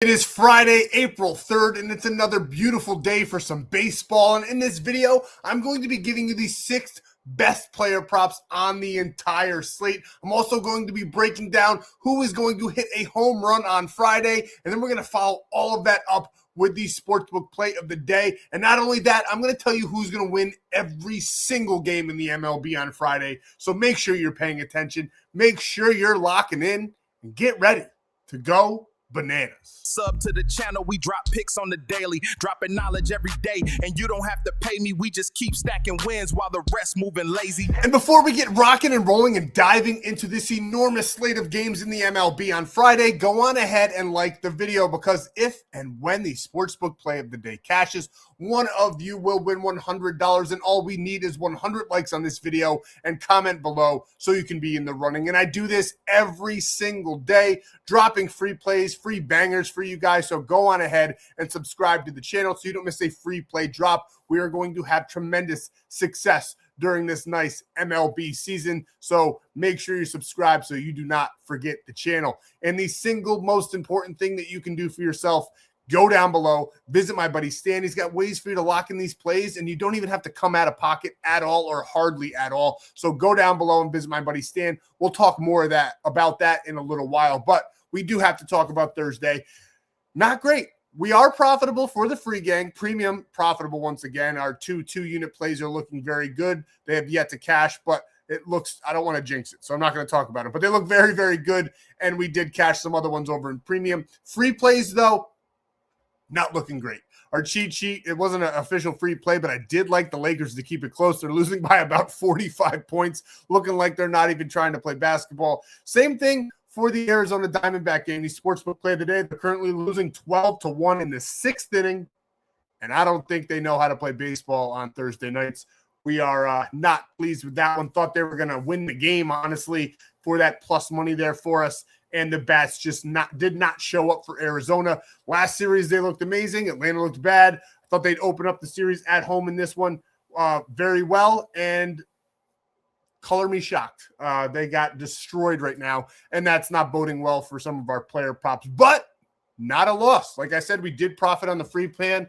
It is Friday, April 3rd, and it's another beautiful day for some baseball. And in this video, I'm going to be giving you the 6 best player props on the entire slate. I'm also going to be breaking down who is going to hit a home run on Friday, and then we're going to follow all of that up with the sportsbook play of the day. And not only that, I'm going to tell you who's going to win every single game in the MLB on Friday. So make sure you're paying attention. Make sure you're locking in and get ready to go bananas. Sub to the channel, we drop picks on the daily, dropping knowledge every day, and you don't have to pay me, we just keep stacking wins while the rest moving lazy. And before we get rocking and rolling and diving into this enormous slate of games in the MLB on Friday, go on ahead and like the video, because if and when the sportsbook play of the day cashes, one of you will win $100, and all we need is 100 likes on this video and comment below so you can be in the running. And I do this every single day, dropping free plays, free bangers for you guys. So go on ahead and subscribe to the channel so you don't miss a free play drop. We are going to have tremendous success during this nice MLB season. So make sure you subscribe so you do not forget the channel. And the single most important thing that you can do for yourself, go down below, visit my buddy Stan. He's got ways for you to lock in these plays, and you don't even have to come out of pocket at all or hardly at all. So go down below and visit my buddy Stan. We'll talk more of that about that in a little while, but we do have to talk about Thursday. Not great. We are profitable for the free gang, premium profitable once again. Our two-unit plays are looking very good. They have yet to cash, but it looks, I don't want to jinx it, so I'm not going to talk about it, but they look very, very good, and we did cash some other ones over in premium. Free plays, though, not looking great. Our cheat sheet, it wasn't an official free play, but I did like the Lakers to keep it close. They're losing by about 45 points, looking like they're not even trying to play basketball. Same thing for the Arizona Diamondback game, the sportsbook play of the day. They're currently losing 12-1 in the 6th inning, and I don't think they know how to play baseball on Thursday nights. We are not pleased with that one. Thought they were going to win the game, honestly, for that plus money there for us. And the bats just did not show up for Arizona. Last series, they looked amazing. Atlanta looked bad. I thought they'd open up the series at home in this one very well. And color me shocked. They got destroyed right now, and that's not boding well for some of our player props. But not a loss. Like I said, we did profit on the free plan.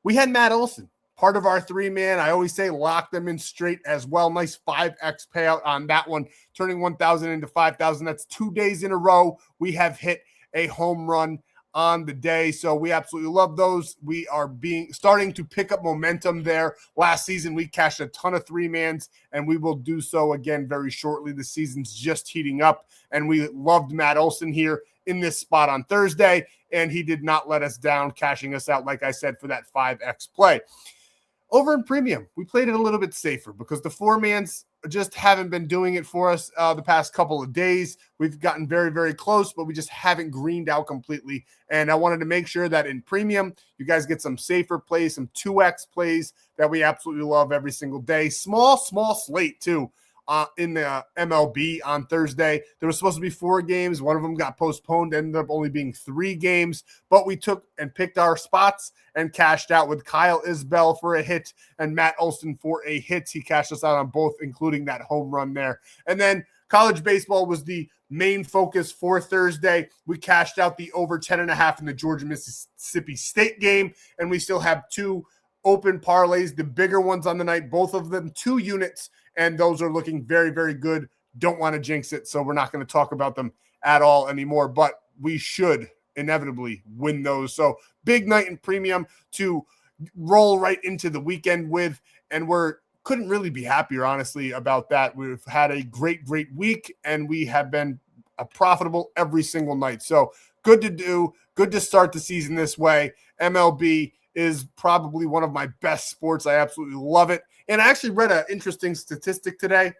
We had Matt Olson, part of our 3-man. I always say lock them in straight as well. Nice 5x payout on that one, turning 1,000 into 5,000. That's 2 days in a row we have hit a home run on the day. So we absolutely love those. We are starting to pick up momentum there. Last season, we cashed a ton of 3-mans, and we will do so again very shortly. The season's just heating up, and we loved Matt Olson here in this spot on Thursday, and he did not let us down, cashing us out, like I said, for that 5x play. Over in premium, we played it a little bit safer because the 4-mans just haven't been doing it for us the past couple of days. We've gotten very, very close, but we just haven't greened out completely. And I wanted to make sure that in premium, you guys get some safer plays, some 2x plays that we absolutely love every single day. Small slate too. In the MLB on Thursday. There was supposed to be 4 games. One of them got postponed, ended up only being 3 games, but we took and picked our spots and cashed out with Kyle Isbell for a hit and Matt Olson for a hit. He cashed us out on both, including that home run there. And then college baseball was the main focus for Thursday. We cashed out the over 10.5 in the Georgia-Mississippi State game, and we still have 2 open parlays, the bigger ones on the night, both of them 2 units, and those are looking very, very good. Don't want to jinx it, so we're not going to talk about them at all anymore, but we should inevitably win those. So big night in premium to roll right into the weekend with, and couldn't really be happier, honestly, about that. We've had a great, great week, and we have been profitable every single night. So good to do, good to start the season this way. MLB is probably one of my best sports. I absolutely love it. And I actually read an interesting statistic today.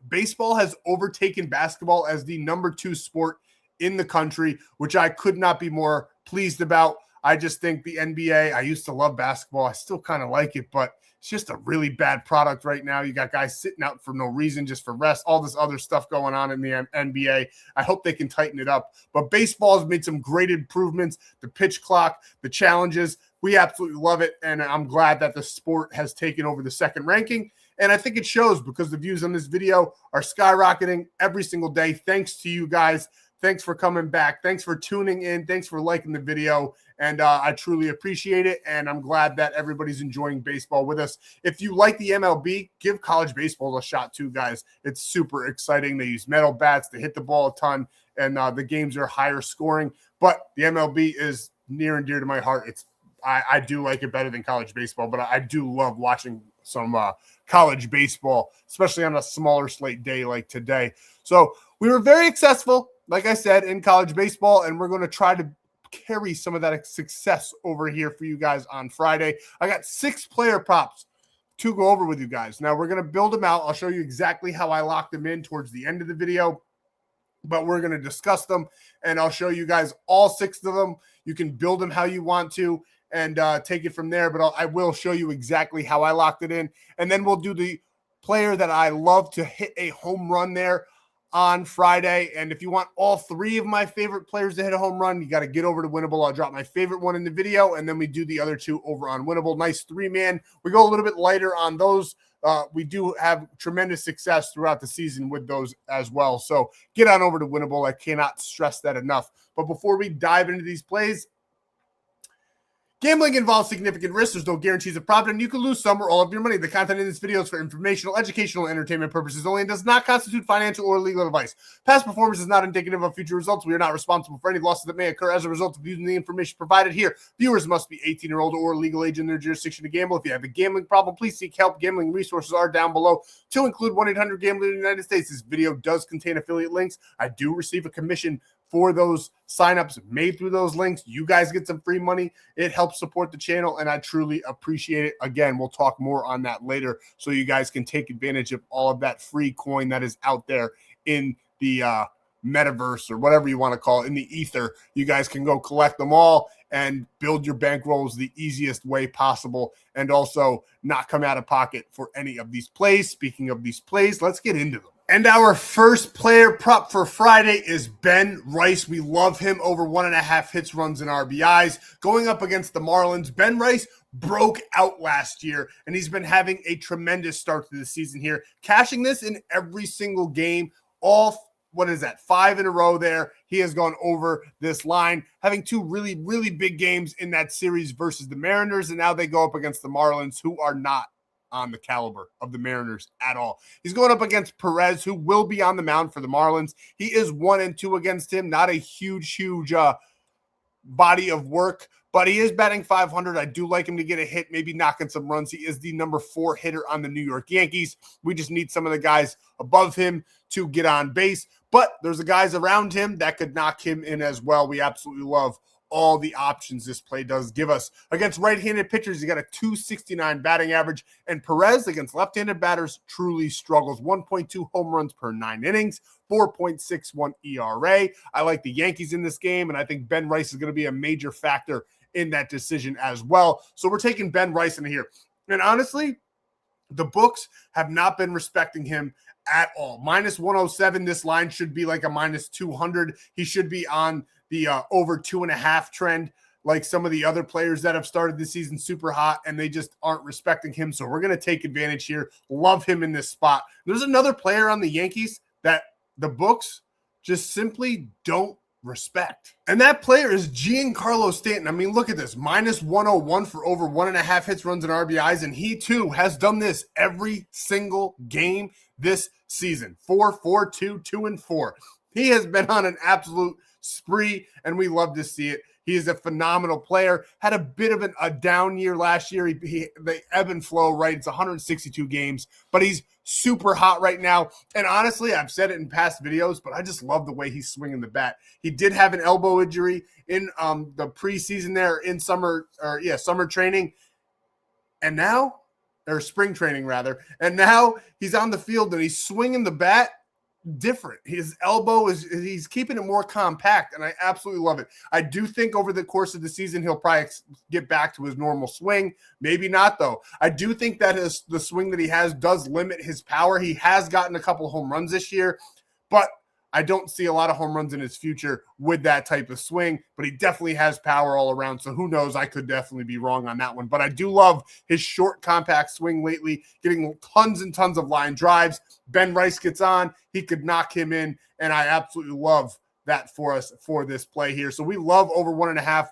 Baseball has overtaken basketball as the number 2 sport in the country, which I could not be more pleased about. I just think the NBA, I used to love basketball. I still kind of like it, but it's just a really bad product right now. You got guys sitting out for no reason, just for rest, all this other stuff going on in the NBA. I hope they can tighten it up. But baseball has made some great improvements. The pitch clock, the challenges, we absolutely love it. And I'm glad that the sport has taken over the 2nd ranking. And I think it shows because the views on this video are skyrocketing every single day. Thanks to you guys. thanks for coming back. Thanks for tuning in. Thanks for liking the video. And I truly appreciate it. And I'm glad that everybody's enjoying baseball with us. If you like the MLB, give college baseball a shot too, guys. It's super exciting. They use metal bats. They hit the ball a ton. And the games are higher scoring. But the MLB is near and dear to my heart. I do like it better than college baseball, but I do love watching some college baseball, especially on a smaller slate day like today. So we were very successful, like I said, in college baseball, and we're going to try to carry some of that success over here for you guys on Friday. I got 6 player props to go over with you guys. Now we're going to build them out. I'll show you exactly how I locked them in towards the end of the video, but we're going to discuss them, and I'll show you guys all 6 of them. You can build them how you want to and take it from there, but I will show you exactly how I locked it in, and then we'll do the player that I love to hit a home run there on Friday. And if you want all 3 of my favorite players to hit a home run, you got to get over to Winible. I'll drop my favorite one in the video, and then we do the other 2 over on Winible. Nice 3-man. We go a little bit lighter on those. We do have tremendous success throughout the season with those as well. So get on over to Winible. I cannot stress that enough. But before we dive into these plays, gambling involves significant risks. There's no guarantees of profit, and you can lose some or all of your money. The content in this video is for informational, educational, and entertainment purposes only and does not constitute financial or legal advice. Past performance is not indicative of future results. We are not responsible for any losses that may occur as a result of using the information provided here. Viewers must be 18 or older or legal age in their jurisdiction to gamble. If you have a gambling problem, please seek help. Gambling resources are down below, to include 1-800-GAMBLER in the United States. This video does contain affiliate links. I do receive a commission for those signups made through those links. You guys get some free money. It helps support the channel, and I truly appreciate it. Again, we'll talk more on that later so you guys can take advantage of all of that free coin that is out there in the metaverse, or whatever you want to call it, in the ether. You guys can go collect them all and build your bankrolls the easiest way possible, and also not come out of pocket for any of these plays. Speaking of these plays, let's get into them. And our first player prop for Friday is Ben Rice. We love him over 1.5 hits, runs, and RBIs. Going up against the Marlins, Ben Rice broke out last year, and he's been having a tremendous start to the season here, cashing this in every single game. All, 5 in a row there. He has gone over this line, having 2 really, really big games in that series versus the Mariners, and now they go up against the Marlins, who are not on the caliber of the Mariners at all. He's going up against Perez, who will be on the mound for the Marlins. He is 1-2 against him. Not a huge body of work, but he is batting .500. I do like him to get a hit, maybe knocking some runs. He is the number 4 hitter on the New York Yankees. We just need some of the guys above him to get on base, but there's the guys around him that could knock him in as well. We absolutely love all the options this play does give us. Against right-handed pitchers, he got a .269 batting average, and Perez against left-handed batters truly struggles. 1.2 home runs per 9 innings, 4.61 ERA. I like the Yankees in this game, and I think Ben Rice is going to be a major factor in that decision as well. So we're taking Ben Rice in here. And honestly, the books have not been respecting him at all. -107, this line should be like a -200. He should be on the over 2.5 trend, like some of the other players that have started the season super hot, and they just aren't respecting him. So we're going to take advantage here. Love him in this spot. There's another player on the Yankees that the books just simply don't respect, and that player is Giancarlo Stanton. I mean, look at this, -101 for over 1.5 hits, runs, and RBIs, and he too has done this every single game this season. 4-4-2, 2-4. He has been on an absolute spree, and we love to see it. He is a phenomenal player. Had a bit of a down year last year. The ebb and flow, right? It's 162 games, but he's super hot right now. And honestly, I've said it in past videos, but I just love the way he's swinging the bat. He did have an elbow injury in the preseason there in summer training, and now, or spring training rather, and now he's on the field and he's swinging the bat different. His elbow he's keeping it more compact, and I absolutely love it. I do think over the course of the season he'll probably get back to his normal swing. Maybe not, though. I do think that the swing that he has does limit his power. He has gotten a couple home runs this year, but I don't see a lot of home runs in his future with that type of swing, but he definitely has power all around. So who knows? I could definitely be wrong on that one, but I do love his short, compact swing lately, getting tons and tons of line drives. Ben Rice gets on, he could knock him in, and I absolutely love that for us for this play here. So we love over 1.5.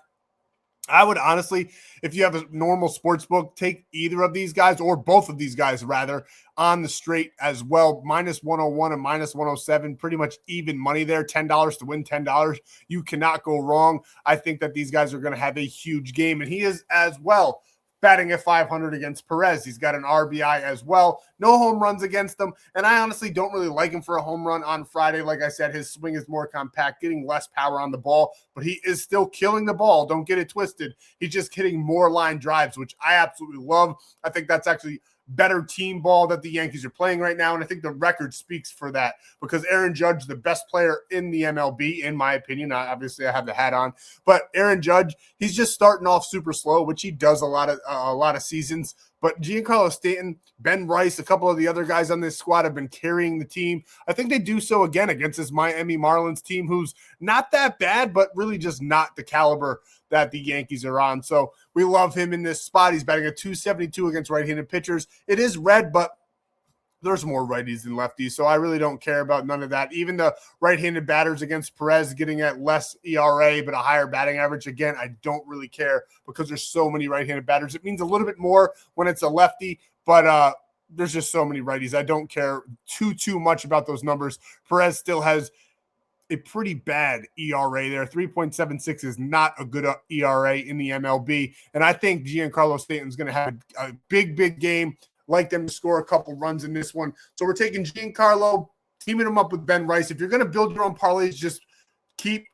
I would honestly, if you have a normal sports book, take either of these guys or both of these guys rather on the straight as well. Minus 101 and minus 107, pretty much even money there. $10 to win $10. You cannot go wrong. I think that these guys are going to have a huge game, and he is as well. Batting at 500 against Perez. He's got an RBI as well. No home runs against him. And I honestly don't really like him for a home run on Friday. Like I said, his swing is more compact, getting less power on the ball, but he is still killing the ball. Don't get it twisted. He's just hitting more line drives, which I absolutely love. I think that's actually better team ball that the Yankees are playing right now. And I think the record speaks for that because Aaron Judge, the best player in the MLB, in my opinion, obviously I have the hat on, but Aaron Judge, he's just starting off super slow, which he does a lot of seasons. But Giancarlo Stanton, Ben Rice, a couple of the other guys on this squad have been carrying the team. I think they do so again against this Miami Marlins team, who's not that bad, but really just not the caliber that the Yankees are on. So we love him in this spot. He's batting at 272 against right-handed pitchers. It is red, but there's more righties than lefties, so I really don't care about none of that. Even the right-handed batters against Perez getting at less ERA but a higher batting average, again, I don't really care because there's so many right-handed batters. It means a little bit more when it's a lefty, but there's just so many righties. I don't care too much about those numbers. Perez still has a pretty bad ERA there. 3.76 is not a good ERA in the MLB, and I think Giancarlo Stanton's going to have a big game. Like them to score a couple runs in this one. So we're taking Giancarlo, teaming him up with Ben Rice. If you're going to build your own parlays, just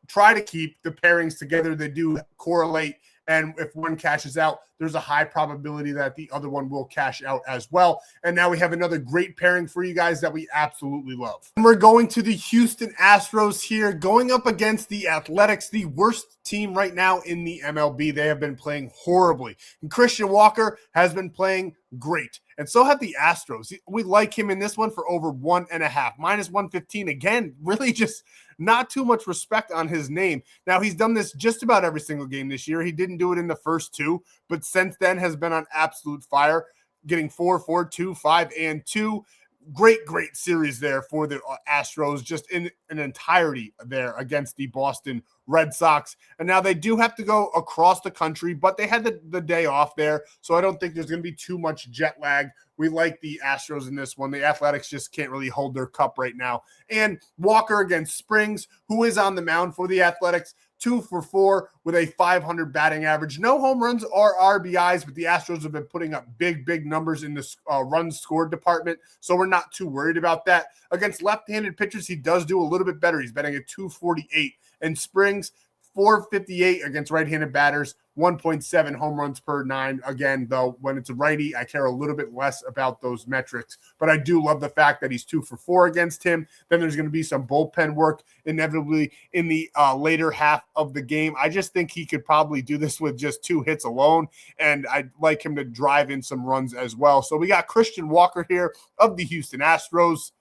try to keep the pairings together. They do correlate, and if one cashes out, there's a high probability that the other one will cash out as well. And now we have another great pairing for you guys that we absolutely love. And we're going to the Houston Astros here, going up against the Athletics, the worst team right now in the MLB. They have been playing horribly. And Christian Walker has been playing great. And so have the Astros. We like him in this one for over 1.5. Minus 115. Again, really just not too much respect on his name. Now, he's done this just about every single game this year. He didn't do it in the first two, but since then has been on absolute fire, getting 4, 2, 5, and 2. Great series there for the Astros, just in an entirety there against the Boston Red Sox. And now they do have to go across the country, but they had the day off there, so I don't think there's going to be too much jet lag. We like the Astros in this one. The Athletics just can't really hold their cup right now. And Walker against Springs, who is on the mound for the Athletics, 2 for 4 with a 500 batting average. No home runs or RBIs, but the Astros have been putting up big numbers in the runs scored department, so we're not too worried about that. Against left-handed pitchers, he does do a little bit better. He's batting at 248. And Springs, 458 against right-handed batters, 1.7 home runs per 9. Again, though, when it's a righty, I care a little bit less about those metrics. But I do love the fact that he's 2 for 4 against him. Then there's going to be some bullpen work inevitably in the later half of the game. I just think he could probably do this with just 2 hits alone, and I'd like him to drive in some runs as well. So we got Christian Walker here of the Houston Astros.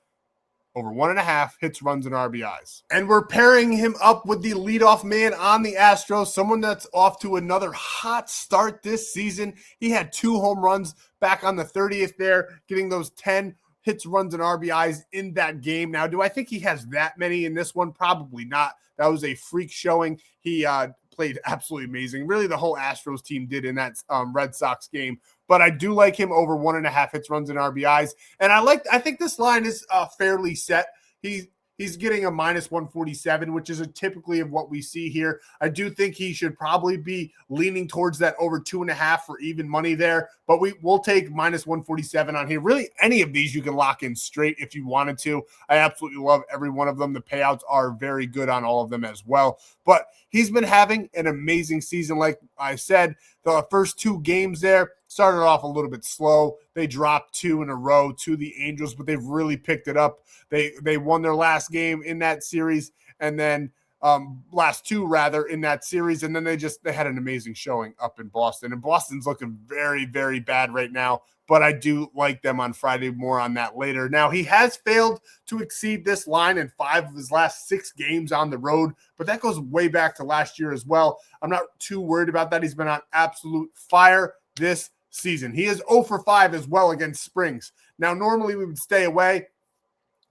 Over 1.5 hits, runs, and RBIs. And we're pairing him up with the leadoff man on the Astros, someone that's off to another hot start this season. He had 2 home runs back on the 30th there, getting those 10 hits, runs, and RBIs in that game. Now, do I think he has that many in this one? Probably not. That was a freak showing. He played absolutely amazing. Really, the whole Astros team did in that Red Sox game. But I do like him over 1.5 hits, runs, and RBIs. And I think this line is fairly set. He's getting a minus 147, which is typically of what we see here. I do think he should probably be leaning towards that over 2.5 for even money there. But we'll take minus 147 on here. Really, any of these you can lock in straight if you wanted to. I absolutely love every one of them. The payouts are very good on all of them as well. But he's been having an amazing season. Like I said, the first 2 games there started off a little bit slow. They dropped 2 in a row to the Angels, but they've really picked it up. They won their last game in that series, and then last 2 rather in that series, and then they had an amazing showing up in Boston. And Boston's looking very bad right now, but I do like them on Friday. More on that later. Now, he has failed to exceed this line in 5 of his last 6 games on the road, but that goes way back to last year as well. I'm not too worried about that. He's been on absolute fire this season. He is 0 for 5 as well against Springs. Now, normally we would stay away,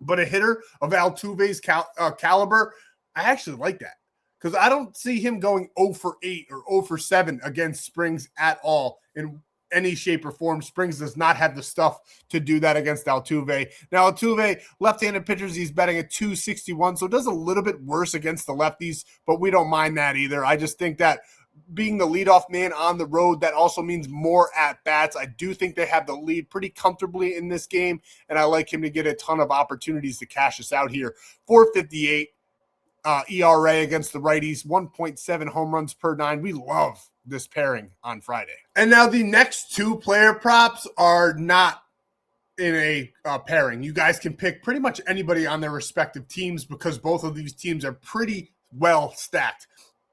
but a hitter of Altuve's caliber, I actually like that because I don't see him going 0 for 8 or 0 for 7 against Springs at all in any shape or form. Springs does not have the stuff to do that against Altuve. Now, Altuve, left-handed pitchers, he's betting at 261, so it does a little bit worse against the lefties, but we don't mind that either. I just think that being the leadoff man on the road, that also means more at-bats. I do think they have the lead pretty comfortably in this game, and I like him to get a ton of opportunities to cash us out here. 458 ERA against the righties, 1.7 home runs per 9. We love this pairing on Friday. And now the next two player props are not in a pairing. You guys can pick pretty much anybody on their respective teams because both of these teams are pretty well stacked,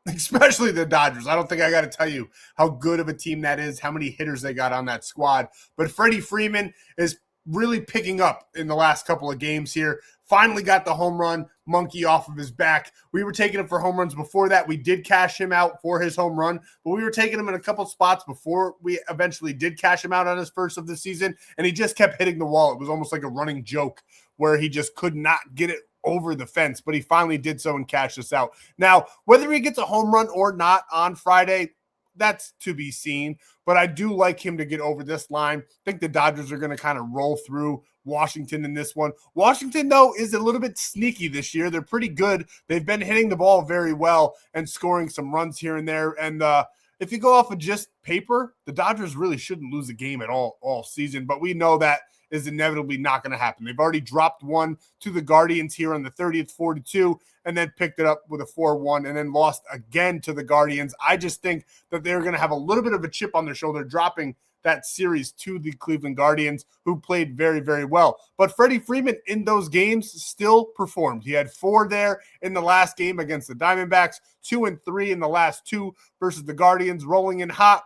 especially the Dodgers. I don't think I got to tell you how good of a team that is, how many hitters they got on that squad. But Freddie Freeman is really picking up in the last couple of games here. Finally got the home run monkey off of his back. We were taking him for home runs before that. We did cash him out for his home run, but we were taking him in a couple spots before we eventually did cash him out on his first of the season, and he just kept hitting the wall. It was almost like a running joke where he just could not get it over the fence, but he finally did so and cashed us out. Now, whether he gets a home run or not on Friday, that's to be seen, but I do like him to get over this line. I think the Dodgers are going to kind of roll through Washington in this one. Washington, though, is a little bit sneaky this year. They're pretty good. They've been hitting the ball very well and scoring some runs here and there. And if you go off of just paper, the Dodgers really shouldn't lose a game at all season, but we know that is inevitably not going to happen. They've already dropped one to the Guardians here on the 30th, 4-2, and then picked it up with a 4-1 and then lost again to the Guardians. I just think that they're going to have a little bit of a chip on their shoulder dropping that series to the Cleveland Guardians, who played very, very well. But Freddie Freeman in those games still performed. He had 4 there in the last game against the Diamondbacks, 2 and 3 in the last 2 versus the Guardians, rolling in hot,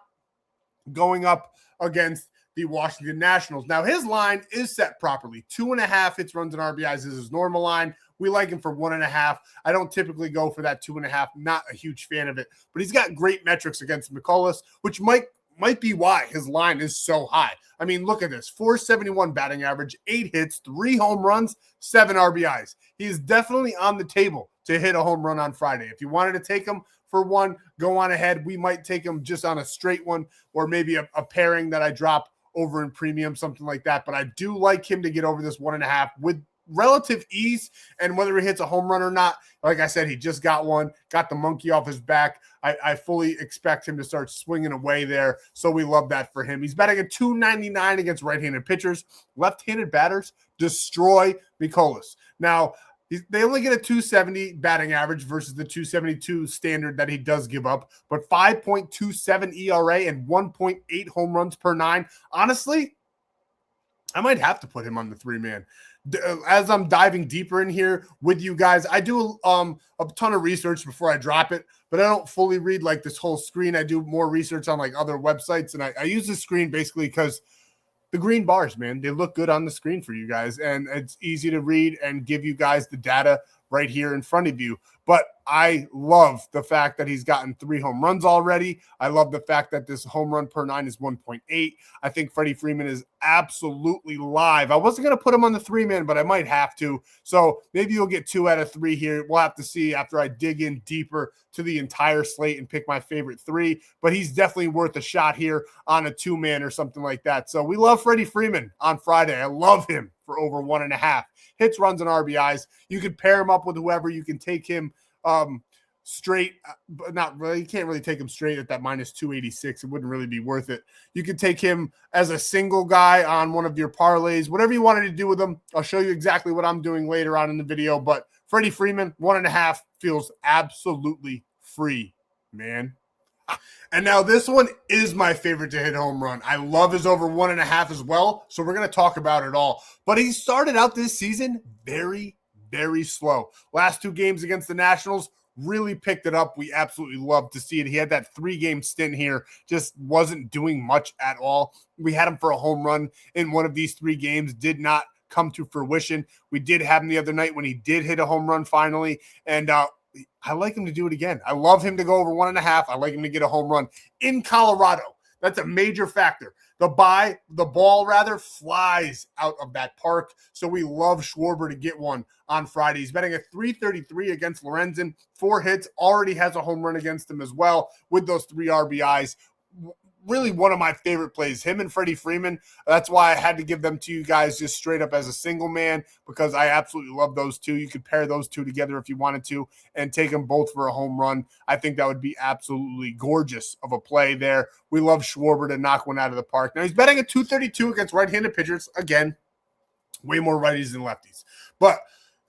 going up against the Washington Nationals. Now, his line is set properly. 2.5 hits, runs, and RBIs is his normal line. We like him for 1.5. I don't typically go for that 2.5. Not a huge fan of it, but he's got great metrics against McCullers, which might be why his line is so high. I mean, look at this. 471 batting average, 8 hits, 3 home runs, 7 RBIs. He is definitely on the table to hit a home run on Friday. If you wanted to take him for one, go on ahead. We might take him just on a straight one or maybe a pairing that I drop over in premium, something like that. But I do like him to get over this 1.5 with relative ease, and whether he hits a home run or not, like I said, he just got one, got the monkey off his back. I fully expect him to start swinging away there, so we love that for him. He's batting at 299 against right-handed pitchers. Left-handed batters destroy McCullers. Now, they only get a 270 batting average versus the 272 standard that he does give up, but 5.27 ERA and 1.8 home runs per 9. Honestly, I might have to put him on the 3-man. As I'm diving deeper in here with you guys, I do a ton of research before I drop it, but I don't fully read like this whole screen. I do more research on like other websites, and I use this screen basically because the green bars, man, they look good on the screen for you guys, and it's easy to read and give you guys the data right here in front of you. But I love the fact that he's gotten 3 home runs already. I love the fact that this home run per 9 is 1.8. I think Freddie Freeman is absolutely live. I wasn't going to put him on the 3-man, but I might have to. So maybe you'll get 2 out of 3 here. We'll have to see after I dig in deeper to the entire slate and pick my favorite 3. But he's definitely worth a shot here on a 2-man or something like that. So we love Freddie Freeman on Friday. I love him for over 1.5 hits, runs, and RBIs. You could pair him up with whoever. You can take him straight, but not really. You can't really take him straight at that minus 286. It wouldn't really be worth it. You could take him as a single guy on one of your parlays, whatever you wanted to do with him. I'll show you exactly what I'm doing later on in the video, but Freddie Freeman, 1.5 feels absolutely free, man. And now this one is my favorite to hit home run. I love his over 1.5 as well, so we're going to talk about it all. But he started out this season very, very slow. Last 2 games against the Nationals, really picked it up. We absolutely love to see it. He had that 3-game stint here, just wasn't doing much at all. We had him for a home run in one of these 3 games, did not come to fruition. We did have him the other night when he did hit a home run finally, and I like him to do it again. I love him to go over 1.5. I like him to get a home run in Colorado. That's a major factor. The ball flies out of that park. So we love Schwarber to get one on Friday. He's betting at 333 against Lorenzen. 4 hits, already has a home run against him as well with those 3 RBIs. Really one of my favorite plays, him and Freddie Freeman. That's why I had to give them to you guys just straight up as a single man, because I absolutely love those two. You could pair those two together if you wanted to and take them both for a home run. I think that would be absolutely gorgeous of a play there. We love Schwarber to knock one out of the park. Now he's betting at 232 against right-handed pitchers. Again, way more righties than lefties. But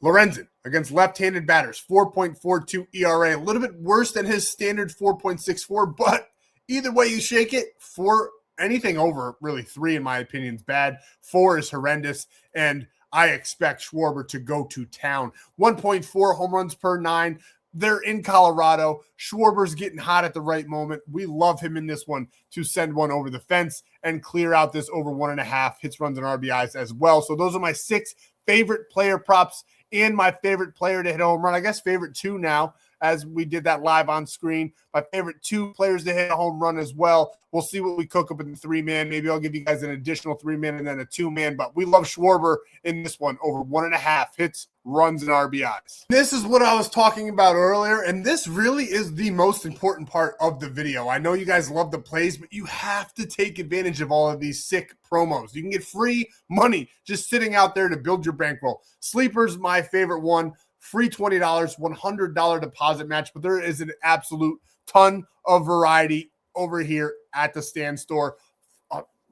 Lorenzen against left-handed batters, 4.42 ERA, a little bit worse than his standard 4.64, but either way you shake it, 4, anything over really 3, in my opinion, is bad. 4 is horrendous, and I expect Schwarber to go to town. 1.4 home runs per 9. They're in Colorado. Schwarber's getting hot at the right moment. We love him in this one to send one over the fence and clear out this over 1.5 hits, runs, and RBIs as well. So those are my 6 favorite player props and my favorite player to hit a home run. I guess favorite 2 now, as we did that live on screen. My favorite 2 players to hit a home run as well. We'll see what we cook up in the 3-man. Maybe I'll give you guys an additional 3-man and then a 2-man, but we love Schwarber in this one over 1.5 hits, runs, and RBIs. This is what I was talking about earlier, and this really is the most important part of the video. I know you guys love the plays, but you have to take advantage of all of these sick promos. You can get free money just sitting out there to build your bankroll. Sleeper's my favorite one. Free $20, $100 deposit match, but there is an absolute ton of variety over here at the Stan.store.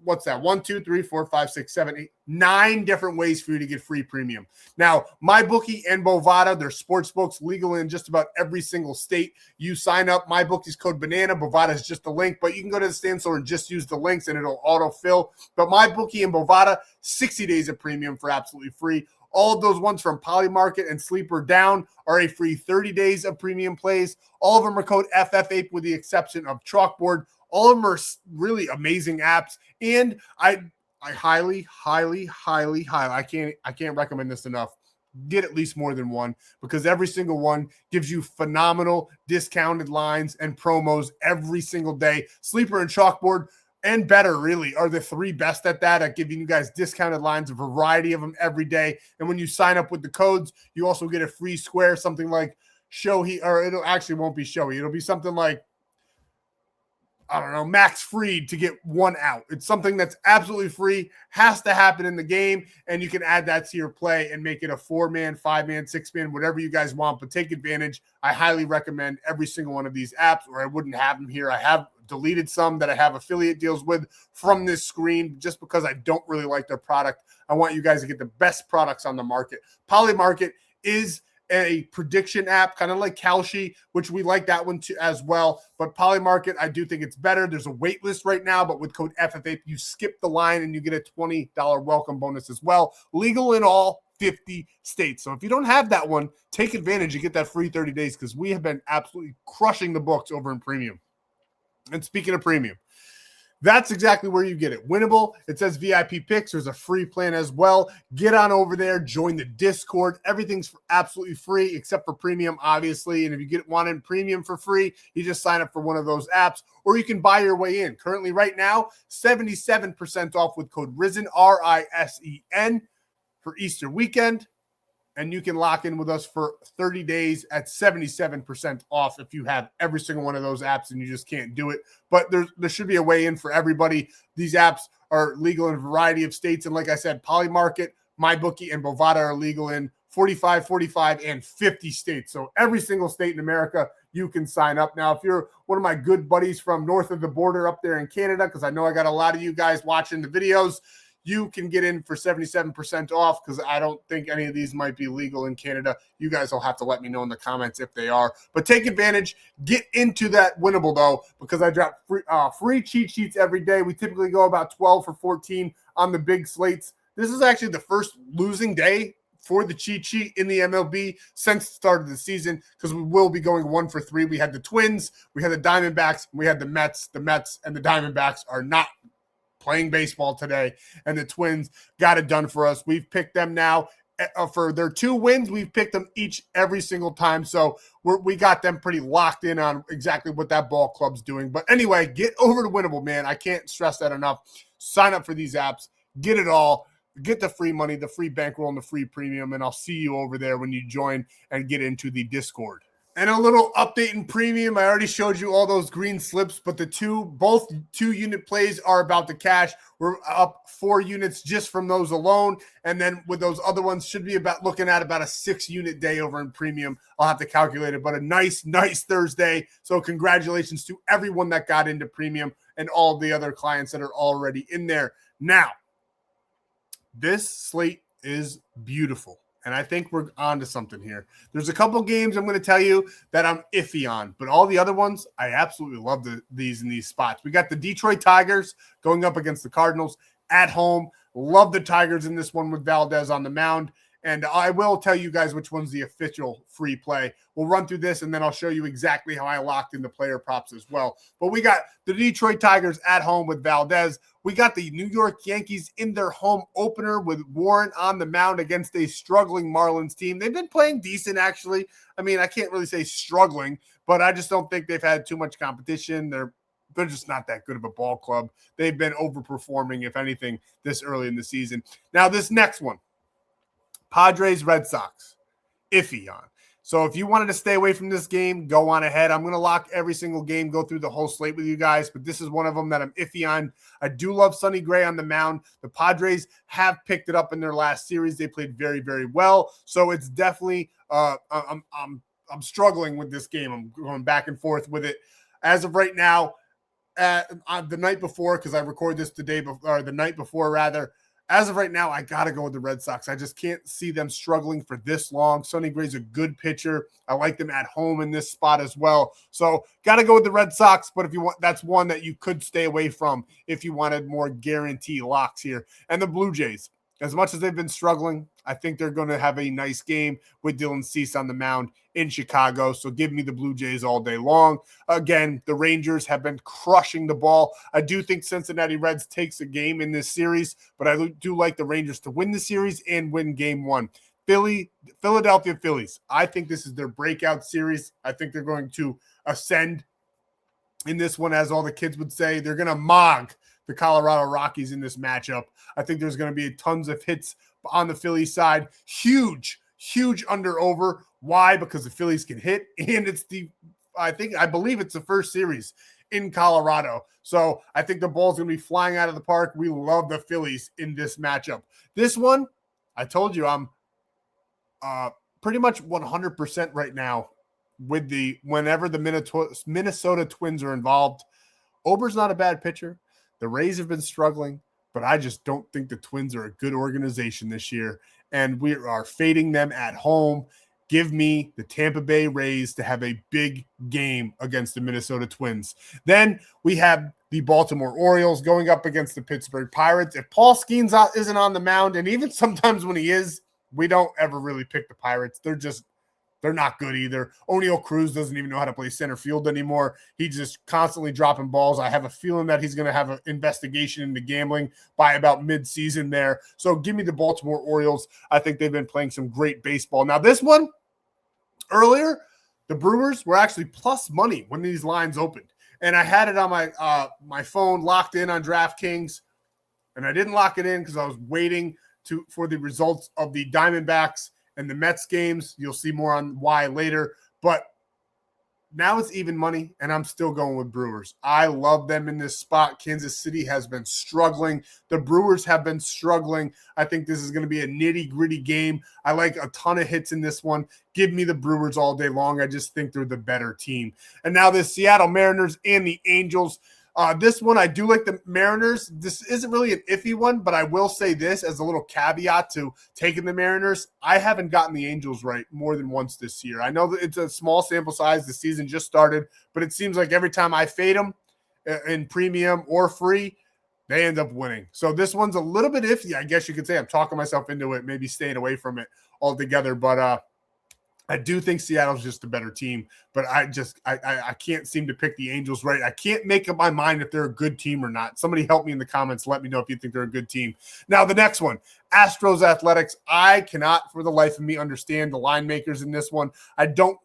What's that? 1, 2, 3, 4, 5, 6, 7, 8, 9 different ways for you to get free premium. Now, MyBookie and Bovada, they're sports books, legal in just about every single state. You sign up, MyBookie's code BANANA, Bovada is just a link, but you can go to the Stan.store and just use the links and it'll autofill. But MyBookie and Bovada, 60 days of premium for absolutely free. All of those ones from Polymarket and Sleeper down are a free 30 days of premium plays. All of them are code FFAPE with the exception of Chalkboard. All of them are really amazing apps. And I highly, I can't recommend this enough. Get at least more than one, because every single one gives you phenomenal discounted lines and promos every single day. Sleeper and Chalkboard and Betr really are the 3 best at that, at giving you guys discounted lines, a variety of them every day. And when you sign up with the codes, you also get a free square, something like Shohei, or it'll actually won't be Shohei. It'll be something like, I don't know, Max Fried to get 1 out. It's something that's absolutely free, has to happen in the game, and you can add that to your play and make it a 4-man, 5-man, 6-man, whatever you guys want, but take advantage. I highly recommend every single one of these apps, or I wouldn't have them here. I have deleted some that I have affiliate deals with from this screen just because I don't really like their product. I want you guys to get the best products on the market. Polymarket is a prediction app, kind of like Kalshi, which we like that one too as well. But Polymarket, I do think it's better. There's a wait list right now, but with code FFAPE, you skip the line and you get a $20 welcome bonus as well. Legal in all 50 states. So if you don't have that one, take advantage and get that free 30 days, because we have been absolutely crushing the books over in premium. And speaking of premium, that's exactly where you get it. Winible, it says VIP picks. There's a free plan as well. Get on over there, join the Discord. Everything's absolutely free except for premium, obviously. And if you want in premium for free, you just sign up for one of those apps, or you can buy your way in. Currently, right now, 77% off with code RISEN, RISEN, for Easter weekend. And you can lock in with us for 30 days at 77% off if you have every single one of those apps and you just can't do it. But there should be a way in for everybody. These apps are legal in a variety of states. And like I said, Polymarket, MyBookie, and Bovada are legal in 45, 45, and 50 states. So every single state in America, you can sign up. Now, if you're one of my good buddies from north of the border up there in Canada, because I know I got a lot of you guys watching the videos, you can get in for 77% off, because I don't think any of these might be legal in Canada. You guys will have to let me know in the comments if they are. But take advantage. Get into that Winible, though, because I drop free cheat sheets every day. We typically go about 12 for 14 on the big slates. This is actually the first losing day for the cheat sheet in the MLB since the start of the season, because we will be going 1 for 3. We had the Twins, we had the Diamondbacks, we had the Mets. The Mets and the Diamondbacks are not playing baseball today, and the Twins got it done for us. We've picked them now for their 2 wins. We've picked them each every single time. So we got them pretty locked in on exactly what that ball club's doing. But anyway, get over to Winible, man. I can't stress that enough. Sign up for these apps. Get it all. Get the free money, the free bankroll, and the free premium. And I'll see you over there when you join and get into the Discord. And a little update in premium. I already showed you all those green slips, but both 2-unit plays are about to cash. We're up 4 units just from those alone. And then with those other ones, should be looking at about a 6-unit day over in premium. I'll have to calculate it, but a nice Thursday. So congratulations to everyone that got into premium and all the other clients that are already in there. Now, this slate is beautiful. And I think we're on to something here. There's a couple games I'm going to tell you that I'm iffy on, but all the other ones, I absolutely love these in these spots. We got the Detroit Tigers going up against the Cardinals at home. Love the Tigers in this one with Valdez on the mound. And I will tell you guys which one's the official free play. We'll run through this, and then I'll show you exactly how I locked in the player props as well. But we got the Detroit Tigers at home with Valdez. We got the New York Yankees in their home opener with Warren on the mound against a struggling Marlins team. They've been playing decent, actually. I mean, I can't really say struggling, but I just don't think they've had too much competition. They're just not that good of a ball club. They've been overperforming, if anything, this early in the season. Now, this next one. Padres, Red Sox, iffy on. So if you wanted to stay away from this game, go on ahead. I'm going to lock every single game, go through the whole slate with you guys, but this is one of them that I'm iffy on. I do love Sonny Gray on the mound. The Padres have picked it up in their last series. They played very, very well. So it's definitely I'm struggling with this game. I'm going back and forth with it. As of right now, the night before, because I record this the night before rather. As of right now, I got to go with the Red Sox. I just can't see them struggling for this long. Sonny Gray's a good pitcher. I like them at home in this spot as well. So got to go with the Red Sox, but if you want, that's one that you could stay away from if you wanted more guarantee locks here. And the Blue Jays, as much as they've been struggling, I think they're going to have a nice game with Dylan Cease on the mound in Chicago. So give me the Blue Jays all day long. Again, the Rangers have been crushing the ball. I do think Cincinnati Reds takes a game in this series, but I do like the Rangers to win the series and win game 1. Philadelphia Phillies. I think this is their breakout series. I think they're going to ascend in this one, as all the kids would say. They're going to mog the Colorado Rockies in this matchup. I think there's going to be tons of hits on the Phillies side. Huge under over. Why? Because the Phillies can hit, and I believe it's the first series in Colorado. So I think the ball's going to be flying out of the park. We love the Phillies in this matchup. This one, I told you I'm pretty much 100% right now with whenever the Minnesota Twins are involved. Ober's not a bad pitcher. The Rays have been struggling, but I just don't think the Twins are a good organization this year, and we are fading them at home. Give me the Tampa Bay Rays to have a big game against the Minnesota Twins. Then we have the Baltimore Orioles going up against the Pittsburgh Pirates. If Paul Skeens isn't on the mound, and even sometimes when he is, we don't ever really pick the Pirates. They're not good either. O'Neal Cruz doesn't even know how to play center field anymore. He's just constantly dropping balls. I have a feeling that he's going to have an investigation into gambling by about mid-season there. So give me the Baltimore Orioles. I think they've been playing some great baseball. Now this one, earlier, the Brewers were actually plus money when these lines opened. And I had it on my phone locked in on DraftKings, and I didn't lock it in because I was waiting for the results of the Diamondbacks and the Mets games. You'll see more on why later. But now it's even money, and I'm still going with Brewers. I love them in this spot. Kansas City has been struggling. The Brewers have been struggling. I think this is going to be a nitty-gritty game. I like a ton of hits in this one. Give me the Brewers all day long. I just think they're the better team. And now the Seattle Mariners and the Angels. This one, I do like the Mariners. This isn't really an iffy one, but I will say this as a little caveat to taking the Mariners. I haven't gotten the Angels right more than once this year. I know that it's a small sample size. The season just started, but it seems like every time I fade them in premium or free, they end up winning. So this one's a little bit iffy, I guess you could say. I'm talking myself into it, maybe staying away from it altogether, but I do think Seattle's just a better team, but I can't seem to pick the Angels right. I can't make up my mind if they're a good team or not. Somebody help me in the comments. Let me know if you think they're a good team. Now, the next one, Astros Athletics. I cannot for the life of me understand the line makers in this one. I don't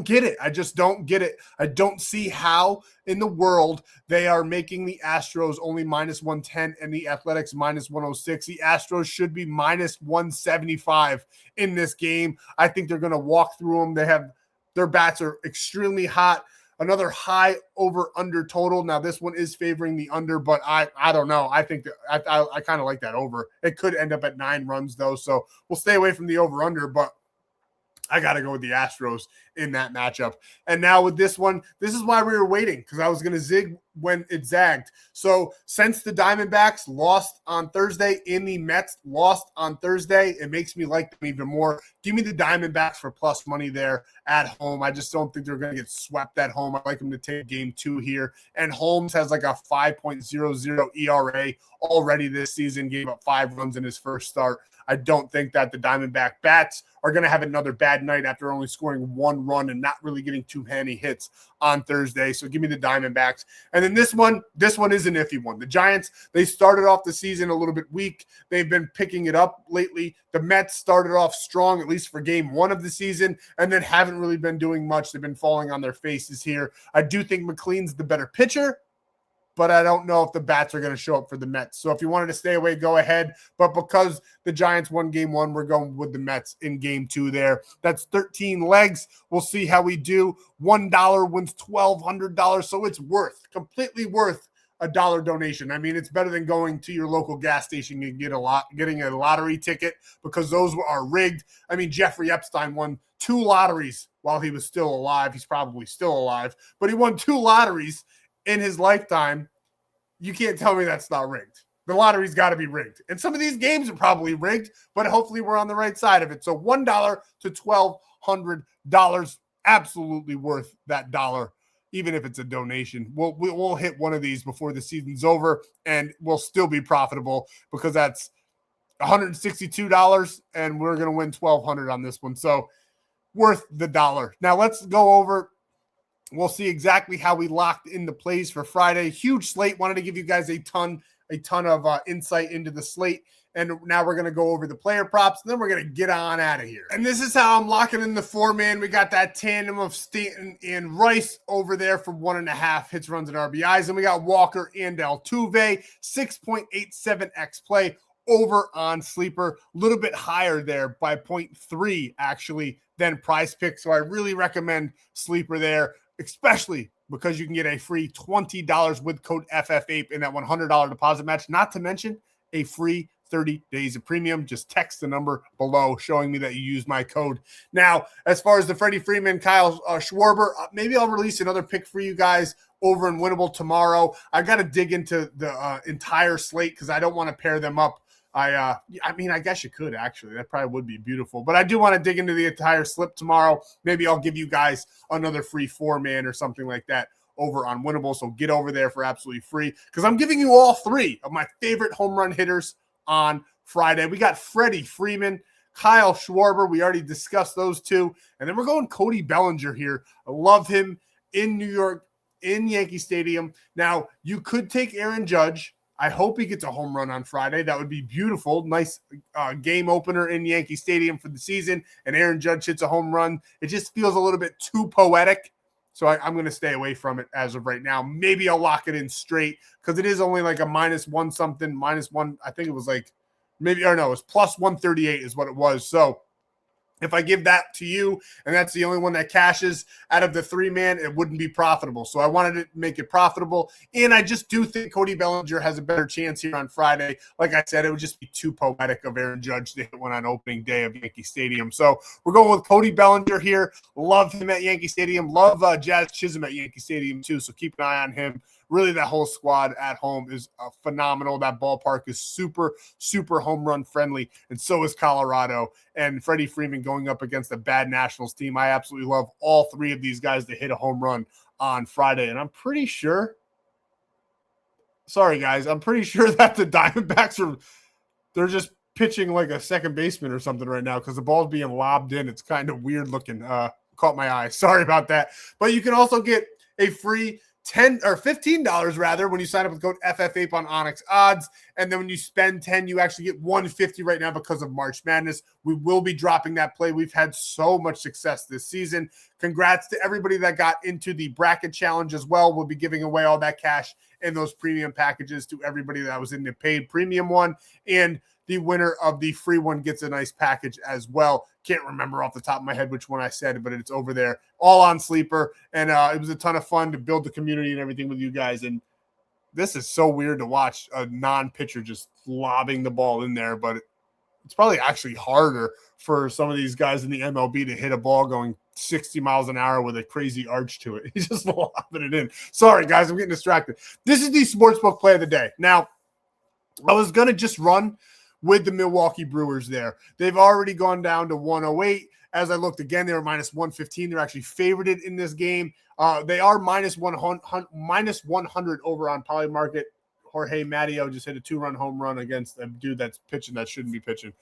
get it. I just don't get it. I don't see how in the world they are making the Astros only minus 110 and the Athletics minus 106. The Astros should be minus 175 in this game. I think they're going to walk through them. Their bats are extremely hot. Another high over under total. Now this one is favoring the under, but I don't know. I think that I kind of like that over. It could end up at 9 runs though, so we'll stay away from the over under, but I got to go with the Astros in that matchup. And now with this one, this is why we were waiting, because I was going to zig when it zagged. So since the Diamondbacks lost on Thursday and the Mets lost on Thursday, it makes me like them even more. Give me the Diamondbacks for plus money there at home. I just don't think they're going to get swept at home. I like them to take game 2 here. And Holmes has like a 5.00 ERA already this season, gave up 5 runs in his first start. I don't think that the Diamondback bats are going to have another bad night after only scoring 1 run and not really getting too many hits on Thursday. So give me the Diamondbacks. And then this one is an iffy one. The Giants, they started off the season a little bit weak. They've been picking it up lately. The Mets started off strong, at least for game 1 of the season, and then haven't really been doing much. They've been falling on their faces here. I do think McLean's the better pitcher, but I don't know if the bats are going to show up for the Mets. So if you wanted to stay away, go ahead. But because the Giants won game 1, we're going with the Mets in game 2 there. That's 13 legs. We'll see how we do. $1 wins $1,200. So it's completely worth a $1 donation. I mean, it's better than going to your local gas station and getting a lottery ticket, because those are rigged. I mean, Jeffrey Epstein won 2 lotteries while he was still alive. He's probably still alive, but he won 2 lotteries in his lifetime. You can't tell me that's not rigged. The lottery's got to be rigged. And some of these games are probably rigged, but hopefully we're on the right side of it. So $1 to $1,200, absolutely worth that $1, even if it's a donation. We'll hit one of these before the season's over, and we'll still be profitable, because that's $162, and we're going to win $1,200 on this one. So worth the $1. Now let's go over. We'll see exactly how we locked in the plays for Friday. Huge slate. Wanted to give you guys a ton of insight into the slate. And now we're going to go over the player props, and then we're going to get on out of here. And this is how I'm locking in the 4-man. We got that tandem of Stanton and Rice over there for 1.5 hits, runs, and RBIs. And we got Walker and Altuve, 6.87x play over on Sleeper. A little bit higher there by 0.3 actually than Prizepicks. So I really recommend Sleeper there, especially because you can get a free $20 with code FFAPE in that $100 deposit match, not to mention a free 30 days of premium. Just text the number below showing me that you use my code. Now, as far as the Freddie Freeman, Kyle Schwarber, maybe I'll release another pick for you guys over in Winible tomorrow. I got to dig into the entire slate because I don't want to pair them up. I mean, I guess you could actually. That probably would be beautiful. But I do want to dig into the entire slip tomorrow. Maybe I'll give you guys another free 4-man or something like that over on Winnable. So get over there for absolutely free, because I'm giving you all 3 of my favorite home run hitters on Friday. We got Freddie Freeman, Kyle Schwarber. We already discussed those 2. And then we're going Cody Bellinger here. I love him in New York, in Yankee Stadium. Now, you could take Aaron Judge. I hope he gets a home run on Friday. That would be beautiful. Nice game opener in Yankee Stadium for the season, and Aaron Judge hits a home run. It just feels a little bit too poetic, so I'm going to stay away from it as of right now. Maybe I'll lock it in straight, because it is only like a -1 something, -1. I think it was like maybe, or no, it was plus 138 is what it was. So if I give that to you, and that's the only one that cashes out of the 3-man, it wouldn't be profitable. So I wanted to make it profitable. And I just do think Cody Bellinger has a better chance here on Friday. Like I said, it would just be too poetic of Aaron Judge to hit one on opening day of Yankee Stadium. So we're going with Cody Bellinger here. Love him at Yankee Stadium. Love Jazz Chisholm at Yankee Stadium too. So keep an eye on him. Really, that whole squad at home is phenomenal. That ballpark is super, super home run friendly, and so is Colorado. And Freddie Freeman going up against a bad Nationals team. I absolutely love all 3 of these guys to hit a home run on Friday. And I'm pretty sure, sorry guys, I'm pretty sure that the Diamondbacks they're just pitching like a second baseman or something right now because the ball's being lobbed in. It's kind of weird looking. Caught my eye. Sorry about that. But you can also get a free $10 or $15 rather when you sign up with code FFAPE on ONYX odds. And then when you spend 10, you actually get $150 right now because of March Madness. We will be dropping that play. We've had so much success this season. Congrats to everybody that got into the bracket challenge as well. We'll be giving away all that cash and those premium packages to everybody that was in the paid premium one. And the winner of the free one gets a nice package as well. Can't remember off the top of my head which one I said, but it's over there, all on Sleeper. And it was a ton of fun to build the community and everything with you guys. And this is so weird to watch a non-pitcher just lobbing the ball in there, but it's probably actually harder for some of these guys in the MLB to hit a ball going 60 miles an hour with a crazy arch to it. He's just lobbing it in. Sorry, guys, I'm getting distracted. This is the sportsbook play of the day. Now, I was going to just run with the Milwaukee Brewers there. They've already gone down to 108. As I looked again, they were minus 115. They're actually favored in this game. They are minus 100 over on Polymarket. Jorge Matteo just hit a 2-run home run against a dude that's pitching that shouldn't be pitching.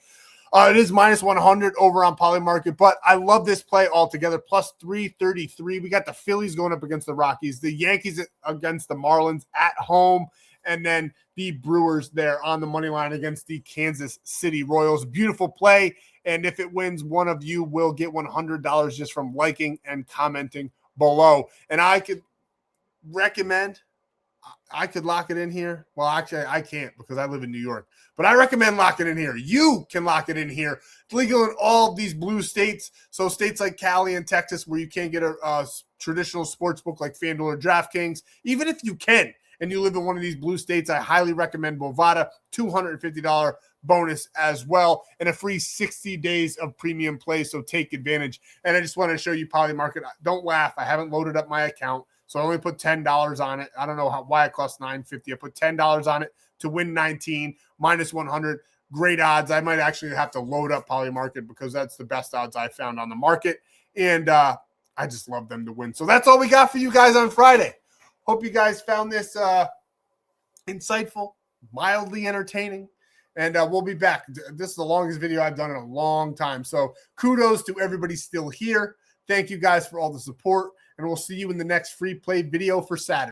It is minus 100 over on Polymarket, but I love this play altogether. Plus 333. We got the Phillies going up against the Rockies, the Yankees against the Marlins at home, and then the Brewers there on the money line against the Kansas City Royals. Beautiful play, and if it wins, one of you will get $100 just from liking and commenting below. And I could recommend, I could lock it in here. Well, actually, I can't because I live in New York. But I recommend locking it in here. You can lock it in here. It's legal in all of these blue states. So states like Cali and Texas where you can't get a traditional sports book like FanDuel or DraftKings. Even if you can and you live in one of these blue states, I highly recommend Bovada. $250 bonus as well and a free 60 days of premium play. So take advantage. And I just want to show you Polymarket. Don't laugh. I haven't loaded up my account. So I only put $10 on it. I don't know why it costs $9.50. I put $10 on it to win 19, minus 100. Great odds. I might actually have to load up Polymarket because that's the best odds I found on the market. And I just love them to win. So that's all we got for you guys on Friday. Hope you guys found this insightful, mildly entertaining. And we'll be back. This is the longest video I've done in a long time. So kudos to everybody still here. Thank you guys for all the support. And we'll see you in the next free play video for Saturday.